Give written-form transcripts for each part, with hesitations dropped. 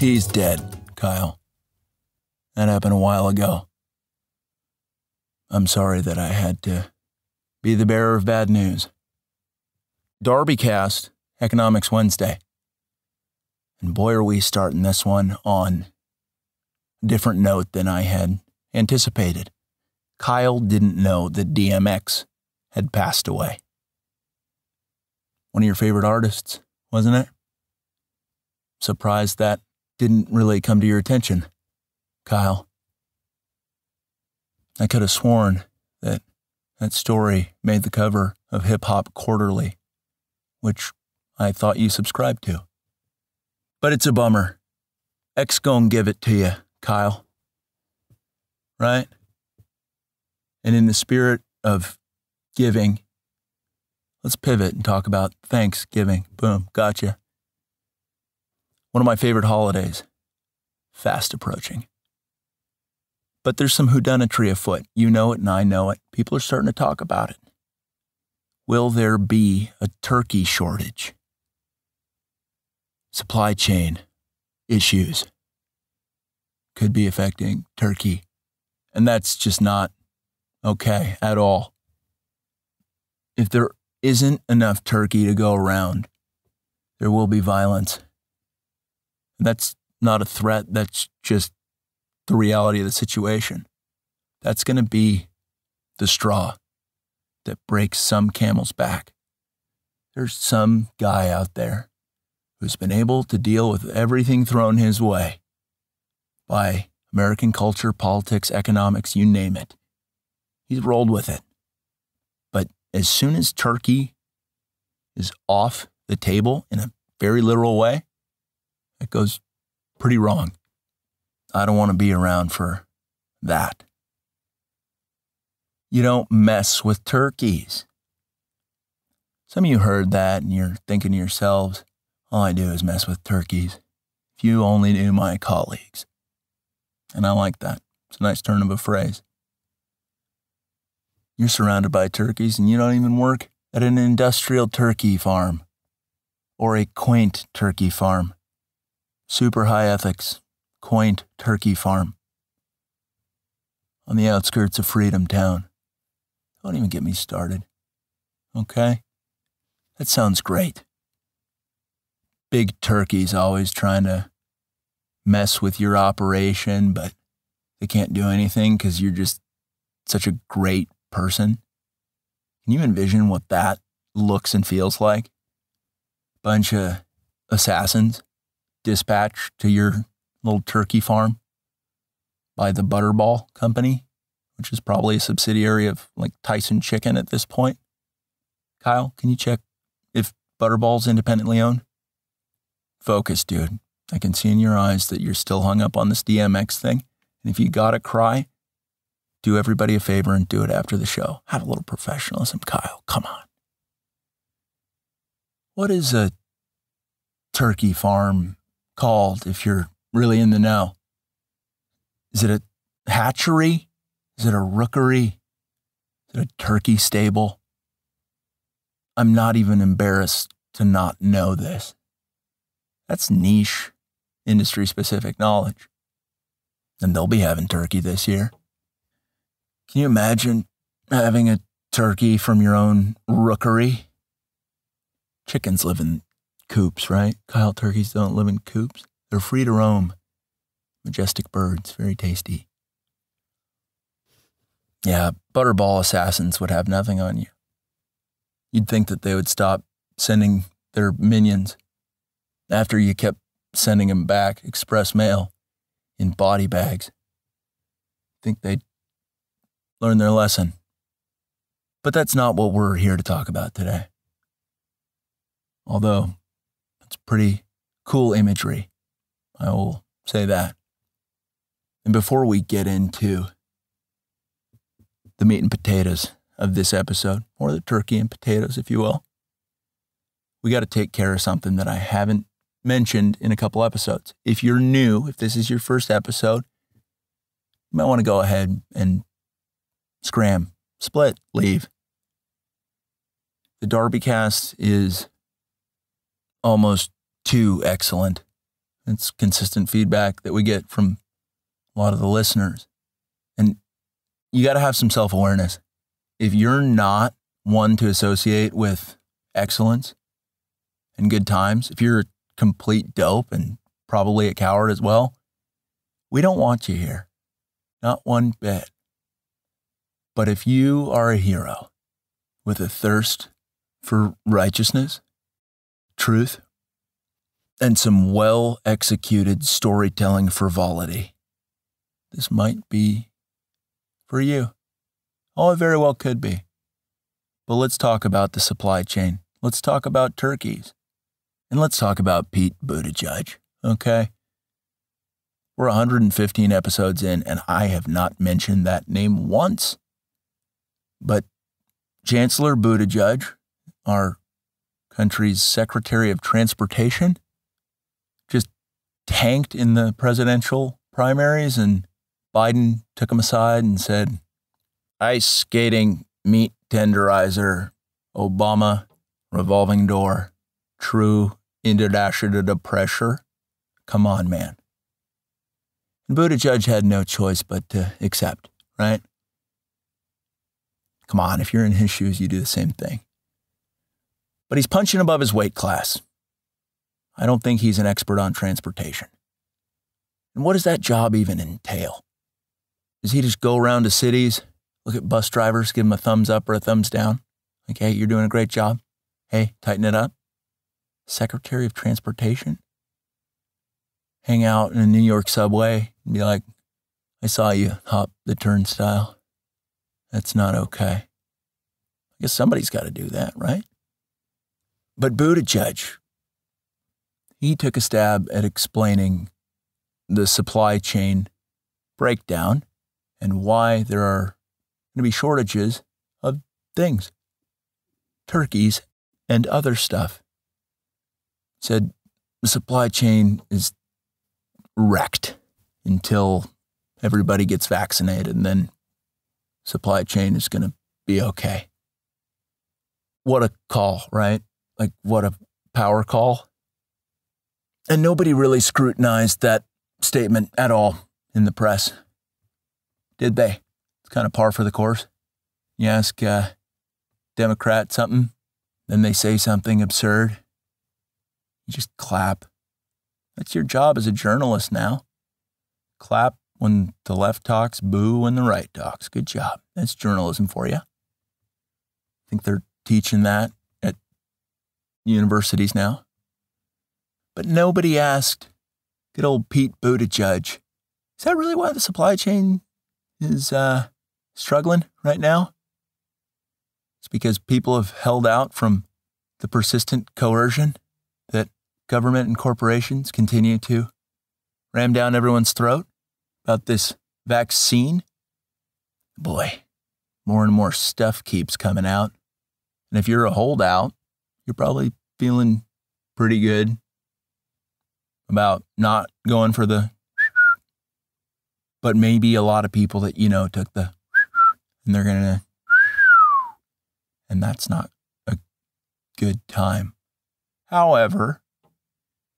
He's dead, Kyle. That happened a while ago. I'm sorry that I had to be the bearer of bad news. DarbyCast, Economics Wednesday. And boy, are we starting this one on a different note than I had anticipated. Kyle didn't know that DMX had passed away. One of your favorite artists, wasn't it? Surprised that didn't really come to your attention, Kyle. I could have sworn that story made the cover of Hip Hop Quarterly, which I thought you subscribed to. But it's a bummer. X gon' give it to you, Kyle. Right? And in the spirit of giving, let's pivot and talk about Thanksgiving. Boom, gotcha. One of my favorite holidays, fast approaching. But there's some whodunitry afoot. You know it and I know it. People are starting to talk about it. Will there be a turkey shortage? Supply chain issues could be affecting turkey. And that's just not okay at all. If there isn't enough turkey to go around, there will be violence. That's not a threat. That's just the reality of the situation. That's going to be the straw that breaks some camel's back. There's some guy out there who's been able to deal with everything thrown his way by American culture, politics, economics, you name it. He's rolled with it. But as soon as turkey is off the table in a very literal way, it goes pretty wrong. I don't want to be around for that. You don't mess with turkeys. Some of you heard that and you're thinking to yourselves, all I do is mess with turkeys. If you only knew my colleagues. And I like that. It's a nice turn of a phrase. You're surrounded by turkeys and you don't even work at an industrial turkey farm or a quaint turkey farm. Super high ethics, quaint turkey farm on the outskirts of Freedom Town. Don't even get me started, okay? That sounds great. Big turkeys always trying to mess with your operation, but they can't do anything because you're just such a great person. Can you envision what that looks and feels like? Bunch of assassins dispatched to your little turkey farm by the Butterball Company, which is probably a subsidiary of like Tyson Chicken at this point. Kyle, can you check if Butterball's independently owned? Focus, dude. I can see in your eyes that you're still hung up on this DMX thing. And if you gotta cry, do everybody a favor and do it after the show. Have a little professionalism, Kyle. Come on. What is a turkey farm called if you're really in the know? Is it a hatchery? Is it a rookery? Is it a turkey stable? I'm not even embarrassed to not know this. That's niche, industry-specific knowledge. And they'll be having turkey this year. Can you imagine having a turkey from your own rookery? Chickens live in coops, right? Kyle, turkeys don't live in coops. They're free to roam. Majestic birds, very tasty. Yeah, Butterball assassins would have nothing on you. You'd think that they would stop sending their minions after you kept sending them back express mail in body bags. Think they'd learn their lesson. But that's not what we're here to talk about today. Although, it's pretty cool imagery. I will say that. And before we get into the meat and potatoes of this episode, or the turkey and potatoes, if you will, we got to take care of something that I haven't mentioned in a couple episodes. If you're new, if this is your first episode, you might want to go ahead and scram, split, leave. The DarbyCast is almost too excellent It's consistent feedback that we get from a lot of the listeners. And you got to have some self-awareness. If you're not one to associate with excellence and good times, if you're a complete dope and probably a coward as well, we don't want you here. Not one bit. But if you are a hero with a thirst for righteousness, truth, and some well-executed storytelling frivolity, this might be for you. Oh, it very well could be. But let's talk about the supply chain. Let's talk about turkeys. And let's talk about Pete Buttigieg, okay? We're 115 episodes in, and I have not mentioned that name once. But Chancellor Buttigieg, our country's Secretary of Transportation, just tanked in the presidential primaries, and Biden took him aside and said, ice skating, meat tenderizer, Obama, revolving door, true international pressure. Come on, man. And Buttigieg had no choice but to accept, right? Come on, if you're in his shoes, you do the same thing. But he's punching above his weight class. I don't think he's an expert on transportation. And what does that job even entail? Does he just go around to cities, look at bus drivers, give them a thumbs up or a thumbs down? Like, hey, you're doing a great job. Hey, tighten it up. Secretary of Transportation? Hang out in a New York subway and be like, I saw you hop the turnstile. That's not okay. I guess somebody's got to do that, right? But Buttigieg, he took a stab at explaining the supply chain breakdown and why there are going to be shortages of things, turkeys and other stuff. Said the supply chain is wrecked until everybody gets vaccinated, and then supply chain is going to be okay. What a call, right? Like, what a power call. And nobody really scrutinized that statement at all in the press, did they? It's kind of par for the course. You ask a Democrat something, then they say something absurd. You just clap. That's your job as a journalist now. Clap when the left talks, boo when the right talks. Good job. That's journalism for you. I think they're teaching that at universities now. But nobody asked good old Pete Buttigieg, is that really why the supply chain is struggling right now? It's because people have held out from the persistent coercion that government and corporations continue to ram down everyone's throat about this vaccine. Boy, more and more stuff keeps coming out. And if you're a holdout, you're probably feeling pretty good about not going for the, but maybe a lot of people that you know took the, and they're going to, and that's not a good time. However,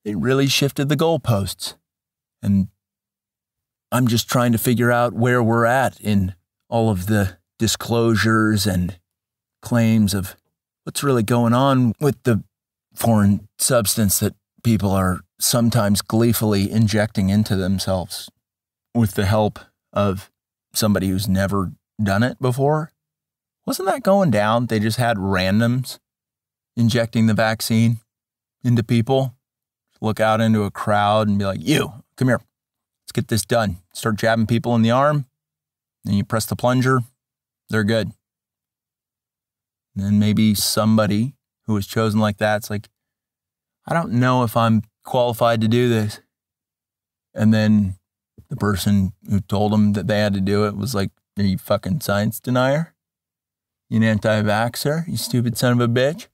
they really shifted the goalposts, and I'm just trying to figure out where we're at in all of the disclosures and claims of what's really going on with the foreign substance that people are sometimes gleefully injecting into themselves with the help of somebody who's never done it before. Wasn't that going down? They just had randoms injecting the vaccine into people. Look out into a crowd and be like, you, come here. Let's get this done. Start jabbing people in the arm. Then you press the plunger. They're good. And then maybe somebody who was chosen like that's like, I don't know if I'm qualified to do this. And then the person who told them that they had to do it was like, are you fucking science denier? You an anti-vaxxer? You stupid son of a bitch?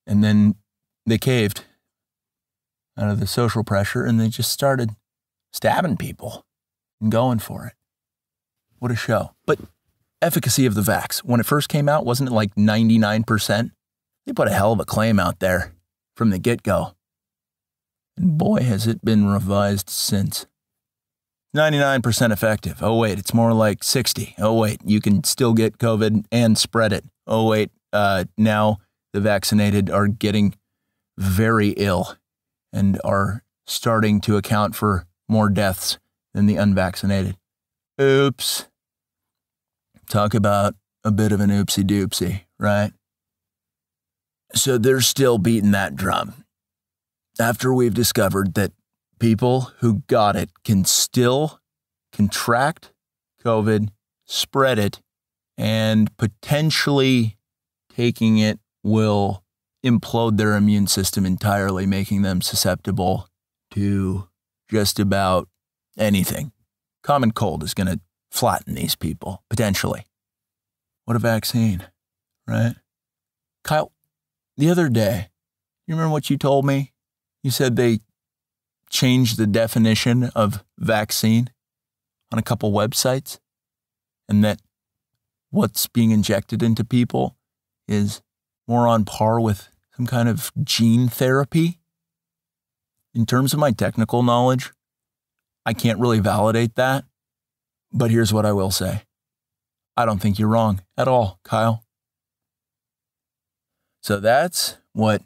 And then they caved out of the social pressure and they just started stabbing people and going for it. What a show. But efficacy of the vax, when it first came out, wasn't it like 99%? They put a hell of a claim out there from the get-go. And boy, has it been revised since. 99% effective. Oh, wait, it's more like 60. Oh, wait, you can still get COVID and spread it. Oh, wait, now the vaccinated are getting very ill and are starting to account for more deaths than the unvaccinated. Oops. Talk about a bit of an oopsie doopsie, right? So they're still beating that drum. After we've discovered that people who got it can still contract COVID, spread it, and potentially taking it will implode their immune system entirely, making them susceptible to just about anything. Common cold is going to flatten these people, potentially. What a vaccine, right? Kyle, the other day, you remember what you told me? You said they changed the definition of vaccine on a couple websites, and that what's being injected into people is more on par with some kind of gene therapy. In terms of my technical knowledge, I can't really validate that, but here's what I will say. I don't think you're wrong at all, Kyle. So that's what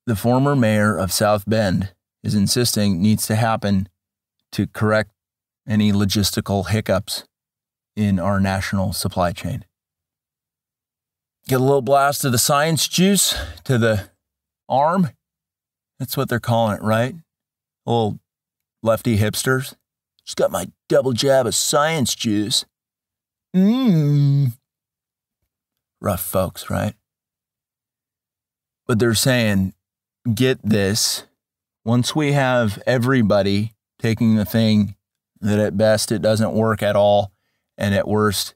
the former mayor of South Bend is insisting needs to happen to correct any logistical hiccups in our national supply chain. Get a little blast of the science juice to the arm. That's what they're calling it, right? Little lefty hipsters. Just got my double jab of science juice. Rough folks, right? But they're saying, get this, once we have everybody taking the thing that at best it doesn't work at all, and at worst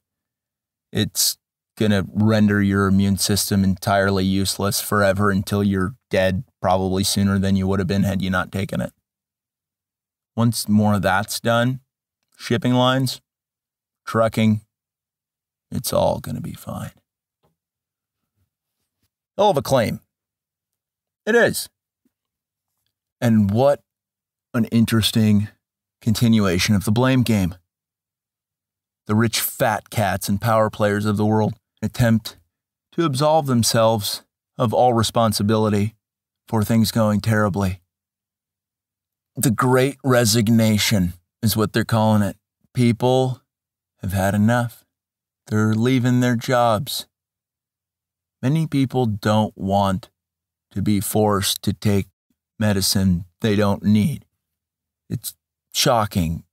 it's going to render your immune system entirely useless forever until you're dead, probably sooner than you would have been had you not taken it. Once more of that's done, shipping lines, trucking, it's all going to be fine. Hell of a claim. It is. And what an interesting continuation of the blame game. The rich fat cats and power players of the world attempt to absolve themselves of all responsibility for things going terribly. The Great Resignation is what they're calling it. People have had enough. They're leaving their jobs. Many people don't want to be forced to take medicine they don't need. It's shocking,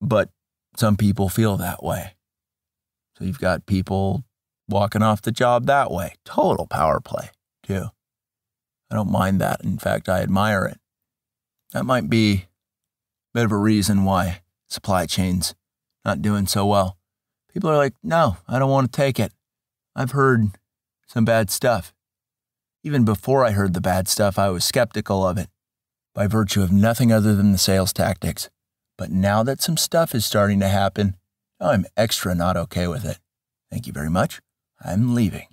but some people feel that way. So you've got people walking off the job that way. Total power play, too. I don't mind that. In fact, I admire it. That might be a bit of a reason why supply chain's not doing so well. People are like, no, I don't want to take it. I've heard some bad stuff. Even before I heard the bad stuff, I was skeptical of it by virtue of nothing other than the sales tactics. But now that some stuff is starting to happen, I'm extra not okay with it. Thank you very much. I'm leaving.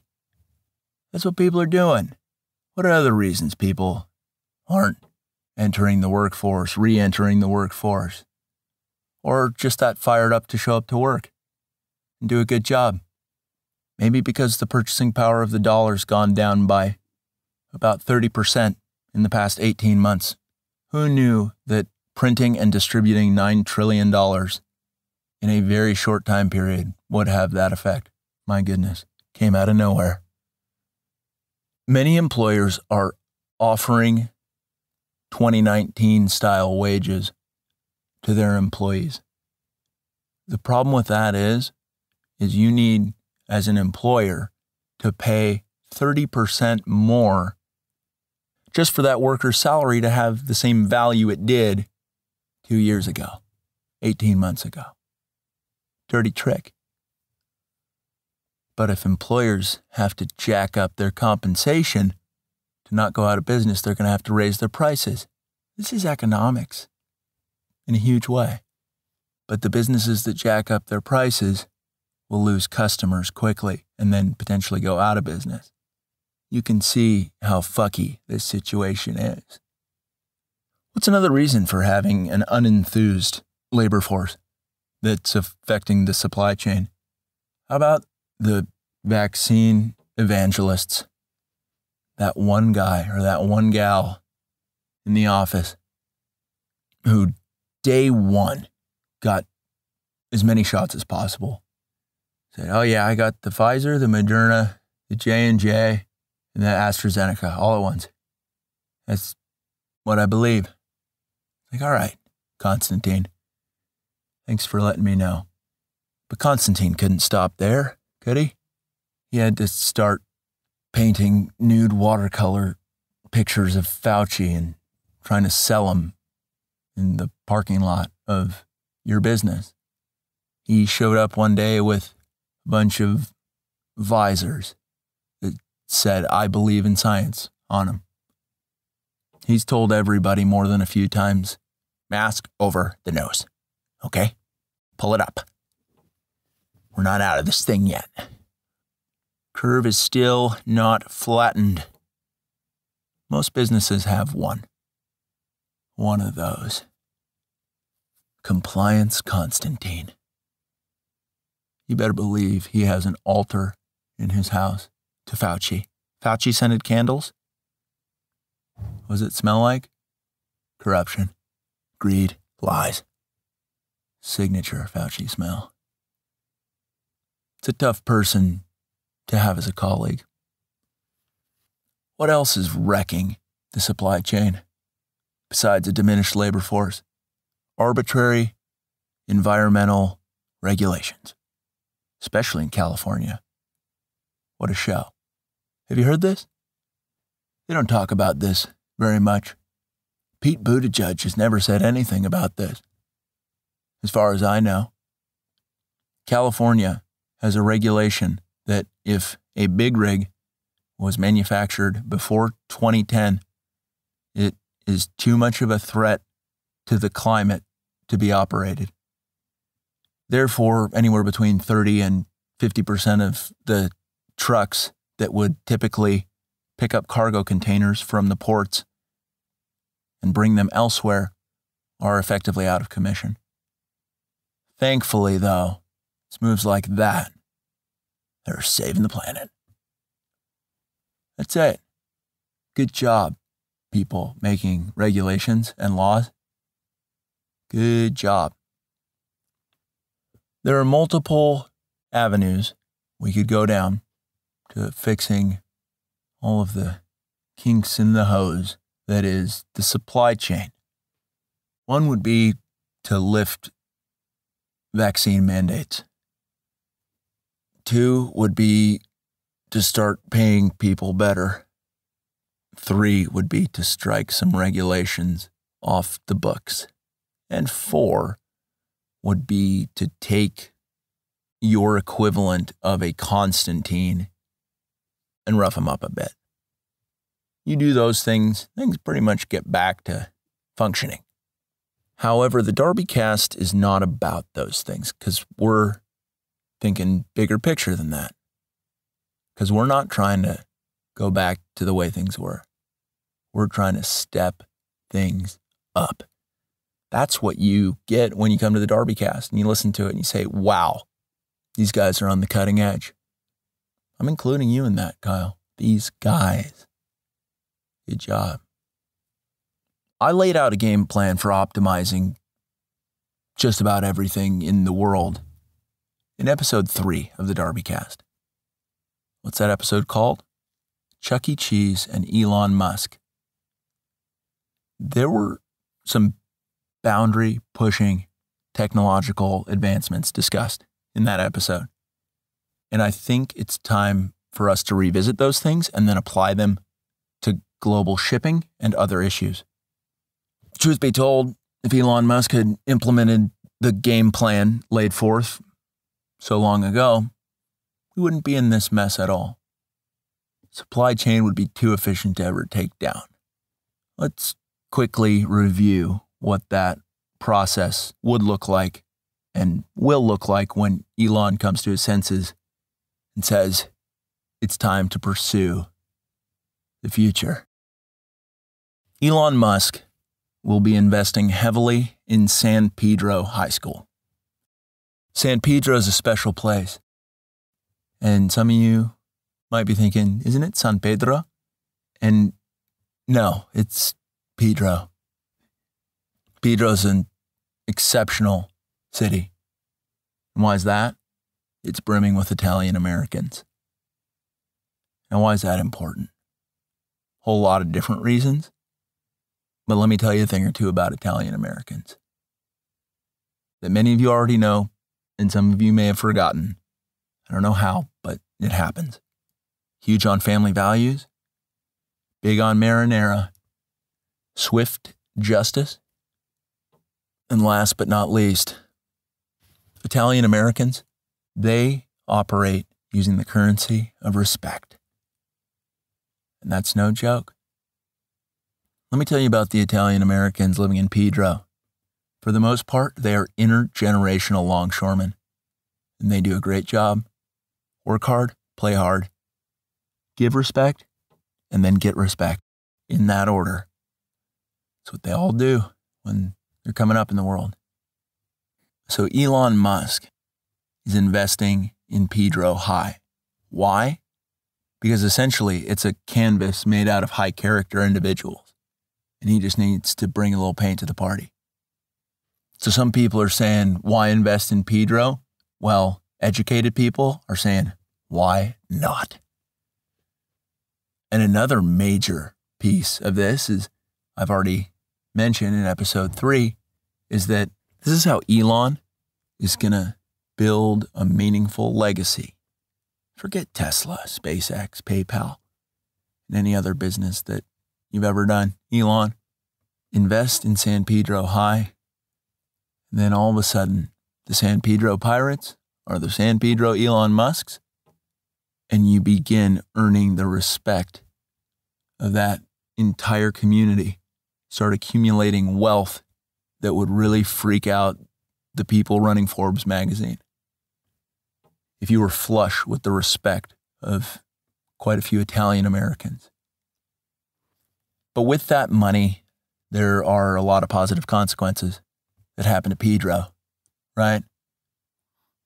That's what people are doing. What are other reasons people aren't entering the workforce, re-entering the workforce, or just that fired up to show up to work and do a good job? Maybe because the purchasing power of the dollar's gone down by about 30% in the past 18 months. Who knew that printing and distributing $9 trillion in a very short time period would have that effect? My goodness, came out of nowhere. Many employers are offering 2019 style wages to their employees. The problem with that is you need, as an employer, to pay 30% more just for that worker's salary to have the same value it did 2 years ago, 18 months ago. Dirty trick. But if employers have to jack up their compensation to not go out of business, they're going to have to raise their prices. This is economics in a huge way. But the businesses that jack up their prices will lose customers quickly and then potentially go out of business. You can see how fucky this situation is. What's another reason for having an unenthused labor force that's affecting the supply chain? How about the vaccine evangelists? That one guy or that one gal in the office who day one got as many shots as possible. Said, oh yeah, I got the Pfizer, the Moderna, the J&J, and the AstraZeneca all at once. That's what I believe. Like, all right, Constantine. Thanks for letting me know. But Constantine couldn't stop there, could he? He had to start painting nude watercolor pictures of Fauci and trying to sell them in the parking lot of your business. He showed up one day with a bunch of visors that said, I believe in science on them. He's told everybody more than a few times, mask over the nose, okay? Pull it up. We're not out of this thing yet. Curve is still not flattened. Most businesses have one. One of those. Compliance Constantine. You better believe he has an altar in his house to Fauci. Fauci-scented candles? What does it smell like? Corruption, greed, lies. Signature Fauci smell. It's a tough person to have as a colleague. What else is wrecking the supply chain besides a diminished labor force? Arbitrary environmental regulations, especially in California. What a show. Have you heard this? They don't talk about this very much. Pete Buttigieg has never said anything about this, as far as I know. California has a regulation that if a big rig was manufactured before 2010, it is too much of a threat to the climate to be operated. Therefore, anywhere between 30 and 50% of the trucks that would typically pick up cargo containers from the ports and bring them elsewhere are effectively out of commission. Thankfully, though, it's moves like that that are saving the planet. That's it. Good job, people making regulations and laws. Good job. There are multiple avenues we could go down to fixing all of the kinks in the hose that is the supply chain. One would be to lift vaccine mandates. Two would be to start paying people better. Three would be to strike some regulations off the books. And four would be to take your equivalent of a Constantine and rough him up a bit. You do those things pretty much get back to functioning. However, the DarbyCast is not about those things because we're thinking bigger picture than that. Because we're not trying to go back to the way things were. We're trying to step things up. That's what you get when you come to the DarbyCast and you listen to it and you say, wow, these guys are on the cutting edge. I'm including you in that, Kyle. These guys. Good job. I laid out a game plan for optimizing just about everything in the world in episode 3 of the DarbyCast. What's that episode called? Chuck E. Cheese and Elon Musk. There were some boundary-pushing technological advancements discussed in that episode. And I think it's time for us to revisit those things and then apply them to global shipping and other issues. Truth be told, if Elon Musk had implemented the game plan laid forth so long ago, we wouldn't be in this mess at all. Supply chain would be too efficient to ever take down. Let's quickly review what that process would look like and will look like when Elon comes to his senses and says, it's time to pursue the future. Elon Musk will be investing heavily in San Pedro High School. San Pedro is a special place. And some of you might be thinking, isn't it San Pedro? And no, it's Pedro. Pedro's an exceptional city. And why is that? It's brimming with Italian Americans. And why is that important? Whole lot of different reasons. But let me tell you a thing or two about Italian Americans that many of you already know, and some of you may have forgotten. I don't know how, but it happens. Huge on family values, big on marinara, swift justice, and last but not least, Italian Americans, they operate using the currency of respect. And that's no joke. Let me tell you about the Italian Americans living in Pedro. For the most part, they are intergenerational longshoremen, and they do a great job. Work hard, play hard, give respect, and then get respect, in that order. That's what they all do when they're coming up in the world. So Elon Musk is investing in Pedro High. Why? Because essentially it's a canvas made out of high character individuals, and he just needs to bring a little paint to the party. So some people are saying, why invest in Pedro? Well, educated people are saying, why not? And another major piece of this is, I've already mentioned in episode 3, is that this is how Elon is going to build a meaningful legacy. Forget Tesla, SpaceX, PayPal, and any other business that you've ever done. Elon, invest in San Pedro High. And then all of a sudden, the San Pedro Pirates are the San Pedro Elon Musks, and you begin earning the respect of that entire community. Start accumulating wealth that would really freak out the people running Forbes magazine. If you were flush with the respect of quite a few Italian Americans. But with that money, there are a lot of positive consequences that happen to Pedro, right?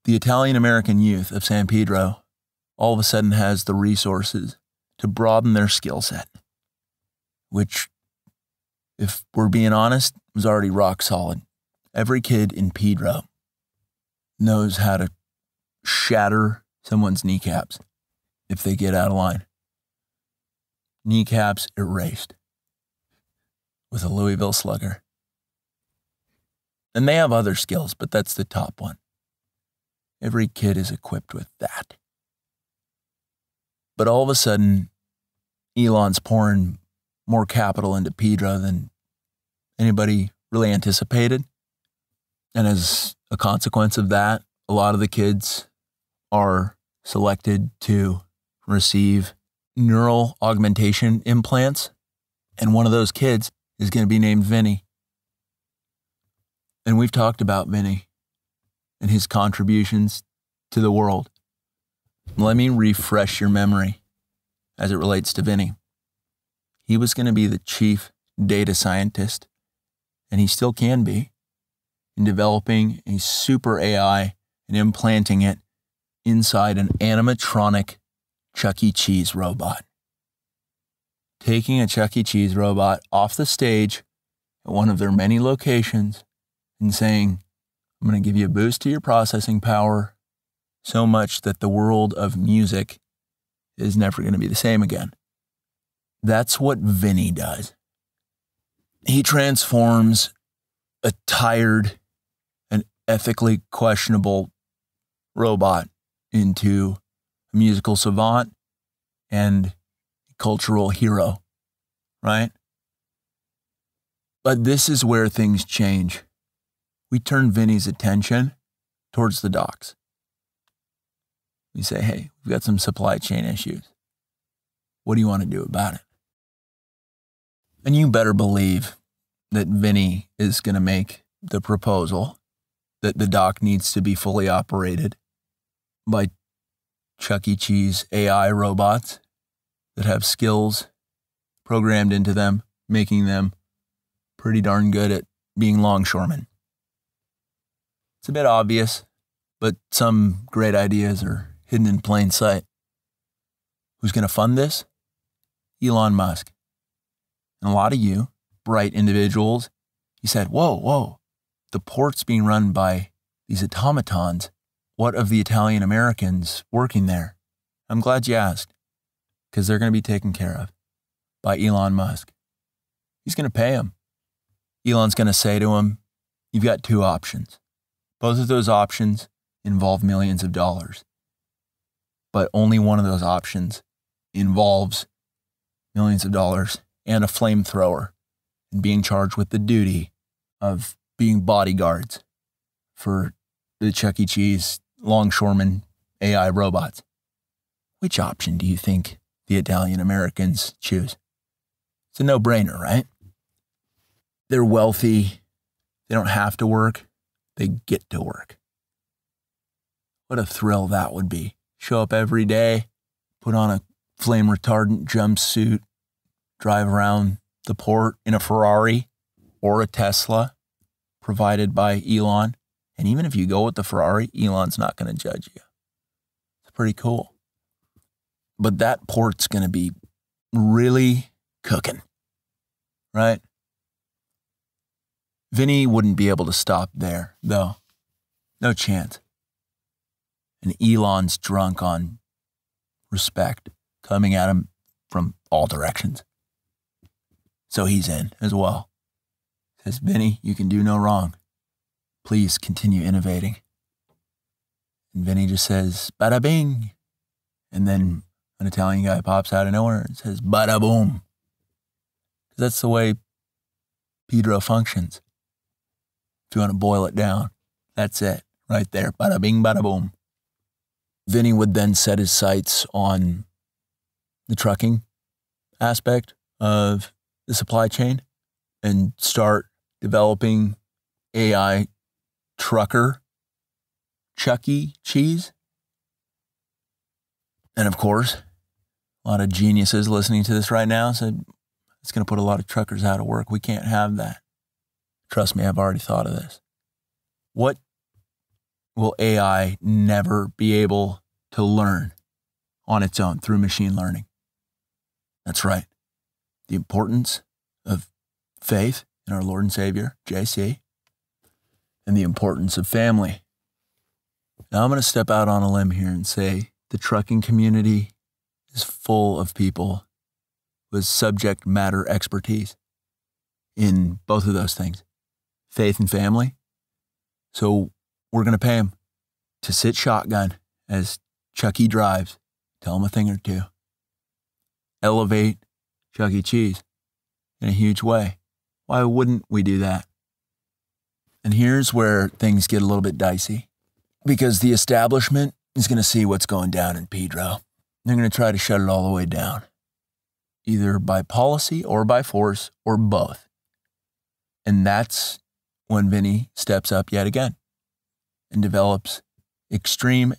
The Italian American youth of San Pedro all of a sudden has the resources to broaden their skill set, which, if we're being honest, was already rock solid. Every kid in Pedro knows how to shatter someone's kneecaps if they get out of line. Kneecaps erased with a Louisville Slugger. And they have other skills, but that's the top one. Every kid is equipped with that. But all of a sudden, Elon's pouring more capital into Pedro than anybody really anticipated. And as a consequence of that, a lot of the kids are selected to receive neural augmentation implants. And one of those kids is going to be named Vinny. And we've talked about Vinny and his contributions to the world. Let me refresh your memory as it relates to Vinny. He was going to be the chief data scientist, and he still can be, in developing a super AI and implanting it inside an animatronic Chuck E. Cheese robot. Taking a Chuck E. Cheese robot off the stage at one of their many locations and saying, I'm going to give you a boost to your processing power so much that the world of music is never going to be the same again. That's what Vinny does. He transforms a tired and ethically questionable robot into a musical savant and cultural hero, right? But this is where things change. We turn Vinny's attention towards the docks. We say, hey, we've got some supply chain issues. What do you want to do about it? And you better believe that Vinny is going to make the proposal that the dock needs to be fully operated by Chuck E. Cheese AI robots that have skills programmed into them, making them pretty darn good at being longshoremen. It's a bit obvious, but some great ideas are hidden in plain sight. Who's going to fund this? Elon Musk. And a lot of you, bright individuals, you said, whoa, the port's being run by these automatons. What of the Italian Americans working there? I'm glad you asked, because they're going to be taken care of by Elon Musk. He's going to pay them. Elon's going to say to him, you've got two options. Both of those options involve millions of dollars. But only one of those options involves millions of dollars and a flamethrower and being charged with the duty of being bodyguards for the Chuck E. Cheese longshoreman AI robots. Which option do you think the Italian Americans choose? It's a no-brainer, right? They're wealthy. They don't have to work. They get to work. What a thrill that would be. Show up every day, put on a flame retardant jumpsuit, drive around the port in a Ferrari or a Tesla provided by Elon. And even if you go with the Ferrari, Elon's not going to judge you. It's pretty cool. But that port's going to be really cooking, right? Vinny wouldn't be able to stop there, though. No chance. And Elon's drunk on respect, coming at him from all directions. So he's in as well. Says, Vinny, you can do no wrong. Please continue innovating. And Vinny just says, bada bing. And then an Italian guy pops out of nowhere and says, bada boom. Because that's the way Pedro functions. If you want to boil it down, that's it. Right there. Bada bing, bada boom. Vinny would then set his sights on the trucking aspect of the supply chain and start developing AI trucker Chuck E. Cheese. And of course, a lot of geniuses listening to this right now said, it's going to put a lot of truckers out of work. We can't have that. Trust me, I've already thought of this. What will AI never be able to learn on its own through machine learning? That's right. The importance of faith in our Lord and Savior, JC, and the importance of family. Now I'm going to step out on a limb here and say the trucking community is full of people with subject matter expertise in both of those things, faith and family. So we're going to pay them to sit shotgun as Chuck E. drives, tell him a thing or two. Elevate Chuck E. Cheese in a huge way. Why wouldn't we do that? And here's where things get a little bit dicey. Because the establishment is going to see what's going down in Pedro. They're going to try to shut it all the way down. Either by policy or by force or both. And that's when Vinny steps up yet again and develops extreme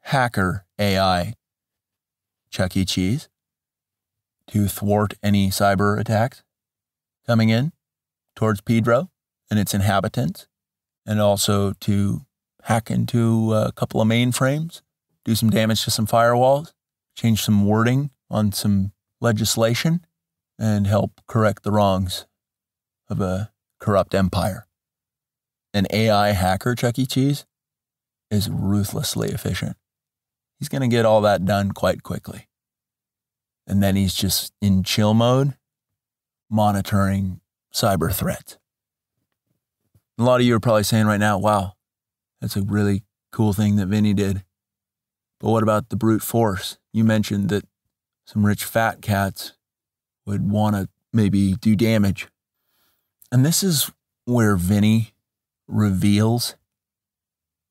hacker AI Chuck E. Cheese to thwart any cyber attacks coming in towards Pedro and its inhabitants, and also to hack into a couple of mainframes, do some damage to some firewalls, change some wording on some legislation, and help correct the wrongs of a corrupt empire. An AI hacker, Chuck E. Cheese, is ruthlessly efficient. He's going to get all that done quite quickly. And then he's just in chill mode, monitoring cyber threats. A lot of you are probably saying right now, wow, that's a really cool thing that Vinny did. But what about the brute force? You mentioned that some rich fat cats would want to maybe do damage. And this is where Vinny reveals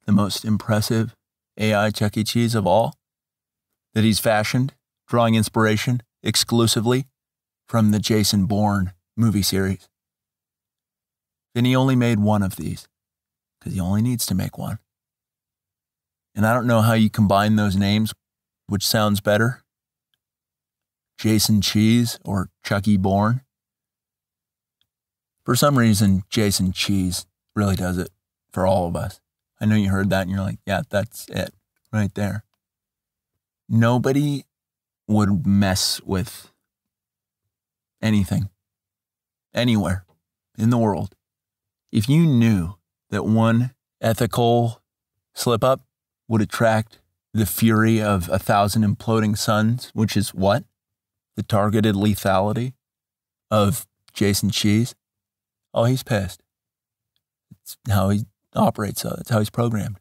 the most impressive AI Chuck E. Cheese of all, that he's fashioned, drawing inspiration exclusively from the Jason Bourne movie series. Vinny only made one of these, because he only needs to make one. And I don't know how you combine those names, which sounds better, Jason Cheese or Chucky Bourne. For some reason, Jason Cheese really does it for all of us. I know you heard that and you're like, yeah, that's it right there. Nobody would mess with anything, anywhere in the world, if you knew that one ethical slip-up would attract the fury of 1,000 imploding suns, which is what? The targeted lethality of Jason Cheese. Oh, he's pissed. It's how he operates. It's how he's programmed.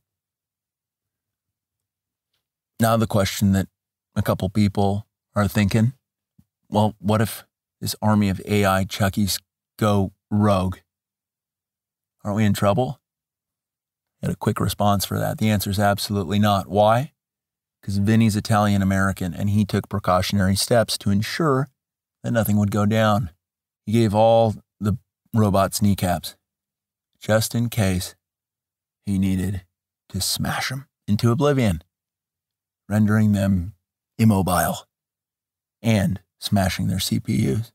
Now the question that a couple people are thinking, well, what if this army of AI Chuckies go rogue? Aren't we in trouble? Got a quick response for that. The answer is absolutely not. Why? Because Vinny's Italian-American, and he took precautionary steps to ensure that nothing would go down. He gave all the robots kneecaps, just in case he needed to smash them into oblivion, rendering them immobile and smashing their CPUs.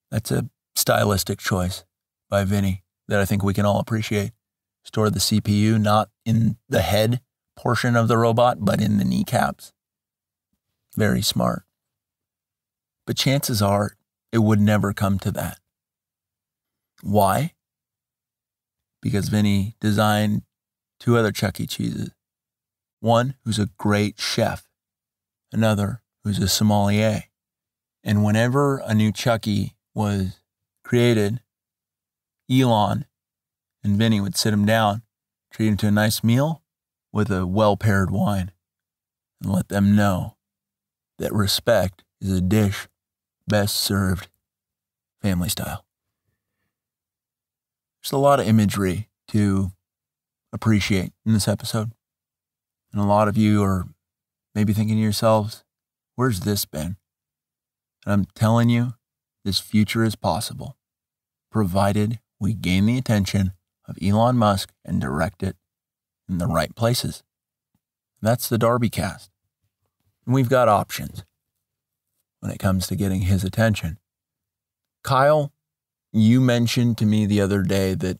That's a stylistic choice by Vinny that I think we can all appreciate. Store the CPU not in the head portion of the robot, but in the kneecaps. Very smart. But chances are it would never come to that. Why? Because Vinny designed 2 other Chuck E. Cheeses. One who's a great chef, another who's a sommelier. And whenever a new Chucky was created, Elon and Vinny would sit him down, treat him to a nice meal with a well-paired wine, and let them know that respect is a dish best served family style. There's a lot of imagery to appreciate in this episode. And a lot of you are maybe thinking to yourselves, where's this been? And I'm telling you, this future is possible, provided we gain the attention of Elon Musk and direct it in the right places. That's the DarbyCast. And we've got options when it comes to getting his attention. Kyle, you mentioned to me the other day that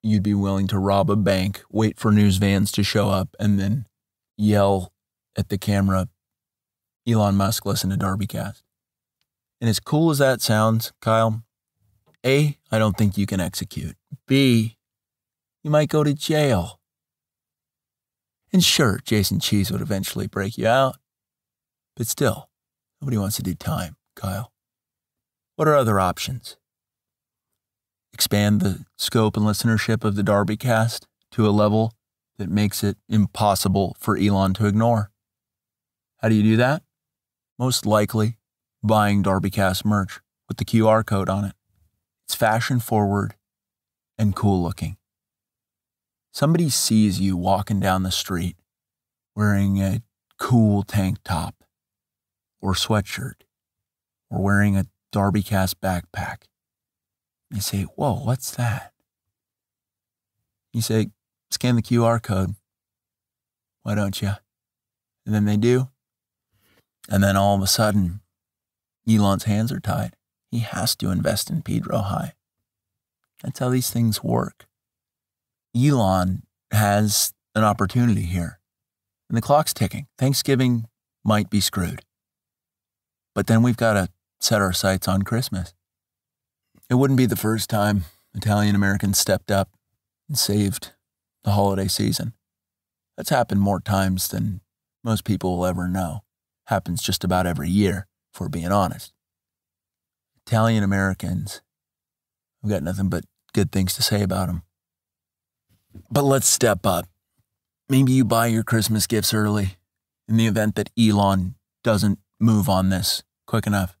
you'd be willing to rob a bank, wait for news vans to show up, and then yell at the camera, Elon Musk, listen to DarbyCast. And as cool as that sounds, Kyle, A, I don't think you can execute. B, you might go to jail. And sure, Jason Cheese would eventually break you out. But still, nobody wants to do time, Kyle. What are other options? Expand the scope and listenership of the DarbyCast to a level that makes it impossible for Elon to ignore. How do you do that? Most likely buying DarbyCast merch with the QR code on it. It's fashion forward and cool looking. Somebody sees you walking down the street wearing a cool tank top or sweatshirt or wearing a DarbyCast backpack. They say, whoa, what's that? You say, scan the QR code. Why don't you? And then they do. And then all of a sudden, Elon's hands are tied. He has to invest in Pedro High. That's how these things work. Elon has an opportunity here. And the clock's ticking. Thanksgiving might be screwed. But then we've got to set our sights on Christmas. It wouldn't be the first time Italian Americans stepped up and saved the holiday season. That's happened more times than most people will ever know. Happens just about every year, if we're being honest. Italian Americans, I've got nothing but good things to say about them. But let's step up. Maybe you buy your Christmas gifts early in the event that Elon doesn't move on this quick enough.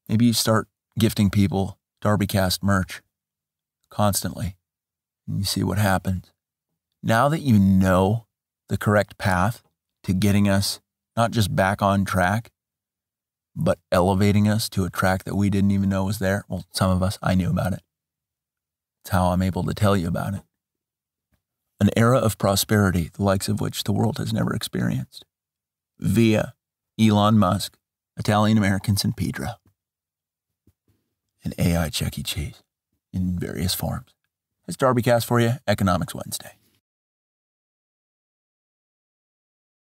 Maybe you start gifting people DarbyCast merch constantly and you see what happens. Now that you know the correct path to getting us not just back on track, but elevating us to a track that we didn't even know was there. Well, some of us, I knew about it. It's how I'm able to tell you about it. An era of prosperity, the likes of which the world has never experienced, via Elon Musk, Italian Americans, and Pedro, and AI Chuck E. Cheese. in various forms. It's DarbyCast for you, Economics Wednesday.